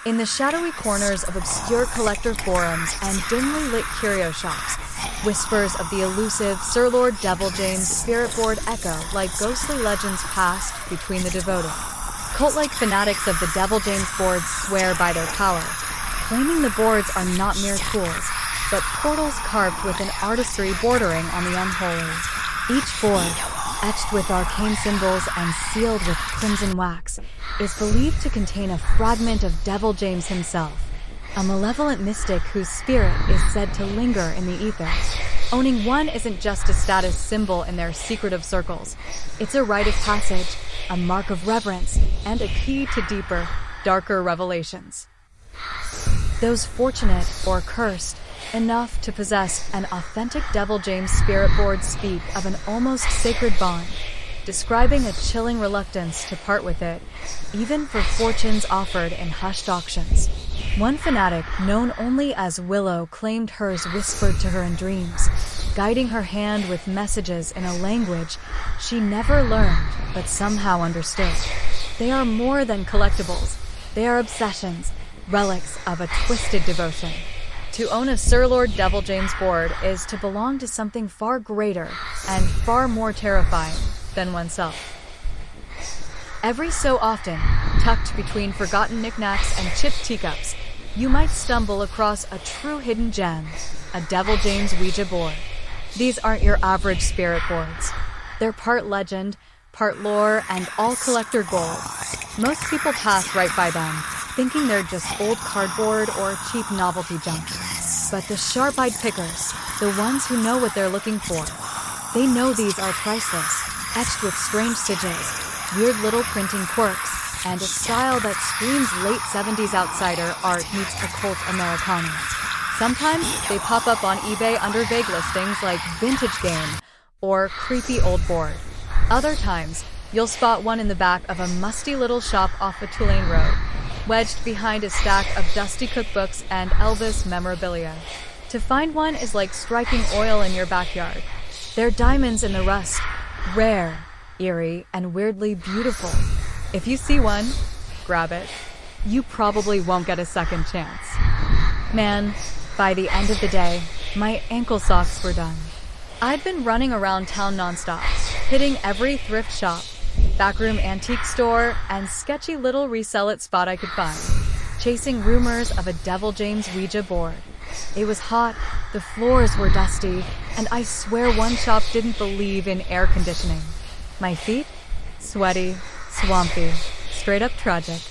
In the shadowy corners of obscure collector forums and dimly lit curio shops, whispers of the elusive Sir Lord Devil-James Spirit Board echo like ghostly legends passed between the devoted. Cult-like fanatics of the Devil-James boards swear by their power, claiming the boards are not mere tools, but portals carved with an artistry bordering on the unholy. Each board, etched with arcane symbols and sealed with crimson wax, is believed to contain a fragment of Devil-James himself, a malevolent mystic whose spirit is said to linger in the ether. Owning one isn't just a status symbol in their secretive circles. It's a rite of passage, a mark of reverence, and a key to deeper, darker revelations. Those fortunate or cursed enough to possess an authentic Devil-James spirit board speak of an almost sacred bond, describing a chilling reluctance to part with it, even for fortunes offered in hushed auctions. One fanatic, known only as Willow, claimed hers whispered to her in dreams, guiding her hand with messages in a language she never learned but somehow understood. They are more than collectibles. They are obsessions, relics of a twisted devotion. To own a Sir Lord Devil-James board is to belong to something far greater and far more terrifying than oneself. Every so often, tucked between forgotten knickknacks and chipped teacups, you might stumble across a true hidden gem, a Devil-James Ouija board. These aren't your average spirit boards. They're part legend, part lore, and all collector gold. Most people pass right by them, thinking they're just old cardboard or cheap novelty junk. But the sharp-eyed pickers, the ones who know what they're looking for, they know these are priceless, etched with strange sigils, weird little printing quirks, and a style that screams late 70s outsider art meets occult Americana. Sometimes they pop up on eBay under vague listings like vintage game or creepy old board. Other times, you'll spot one in the back of a musty little shop off a Tulane road, wedged behind a stack of dusty cookbooks and Elvis memorabilia. To find one is like striking oil in your backyard. They're diamonds in the rust, rare, eerie, and weirdly beautiful. If you see one, grab it. You probably won't get a second chance. Man, by the end of the day, my ankle socks were done. I'd been running around town nonstop, hitting every thrift shop, backroom antique store, and sketchy little resell-it spot I could find, chasing rumors of a Devil-James Ouija board. It was hot, the floors were dusty, and I swear one shop didn't believe in air conditioning. My feet? Sweaty, swampy, straight up tragic.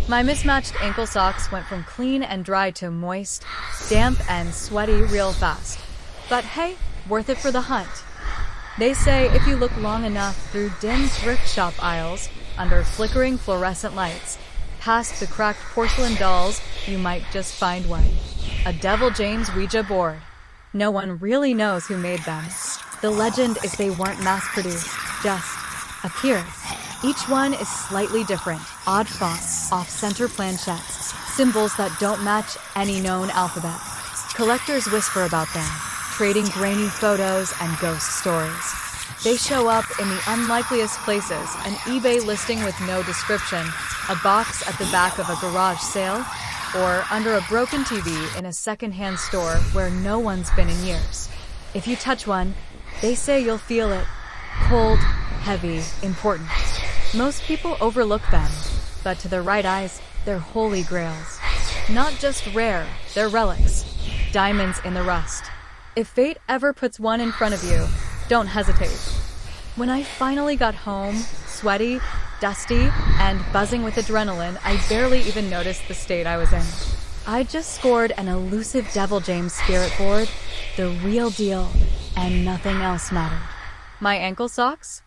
My mismatched ankle socks went from clean and dry to moist, damp, and sweaty real fast. But hey, worth it for the hunt. They say if you look long enough through dim thrift shop aisles, under flickering fluorescent lights, past the cracked porcelain dolls, you might just find one. A Devil-James Ouija board. No one really knows who made them. The legend is they weren't mass-produced, just appeared. Each one is slightly different, odd fonts, off-center planchettes, symbols that don't match any known alphabet. Collectors whisper about them, trading grainy photos and ghost stories. They show up in the unlikeliest places, an eBay listing with no description, a box at the back of a garage sale, or under a broken TV in a secondhand store where no one's been in years. If you touch one, they say you'll feel it. Cold, heavy, important. Most people overlook them, but to the right eyes, they're holy grails. Not just rare, they're relics. Diamonds in the rust. If fate ever puts one in front of you, don't hesitate. When I finally got home, sweaty, dusty, and buzzing with adrenaline, I barely even noticed the state I was in. I just scored an elusive Devil-James spirit board, the real deal, and nothing else mattered. My ankle socks?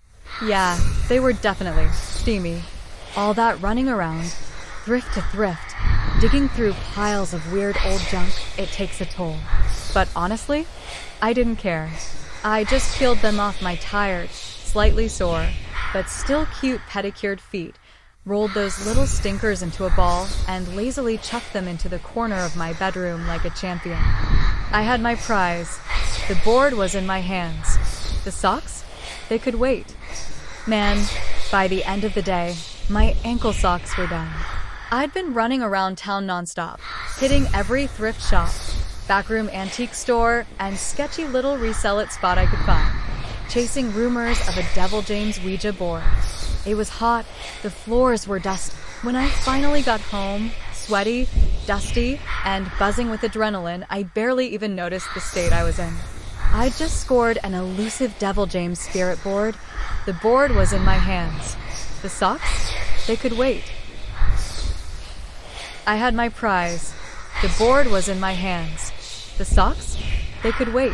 Yeah, they were definitely steamy. All that running around, thrift to thrift, digging through piles of weird old junk, it takes a toll. But honestly, I didn't care. I just peeled them off my tired, slightly sore, but still cute pedicured feet, rolled those little stinkers into a ball, and lazily chucked them into the corner of my bedroom like a champion. I had my prize. The board was in my hands. The socks? They could wait. Man, by the end of the day, my ankle socks were done. I'd been running around town nonstop, hitting every thrift shop, backroom antique store, and sketchy little resell-it spot I could find, chasing rumors of a Devil-James Ouija board. It was hot, the floors were dusty. When I finally got home, sweaty, dusty, and buzzing with adrenaline, I barely even noticed the state I was in. I'd just scored an elusive Devil-James spirit board. The board was in my hands. The socks? They could wait. I had my prize. The board was in my hands. The socks? They could wait.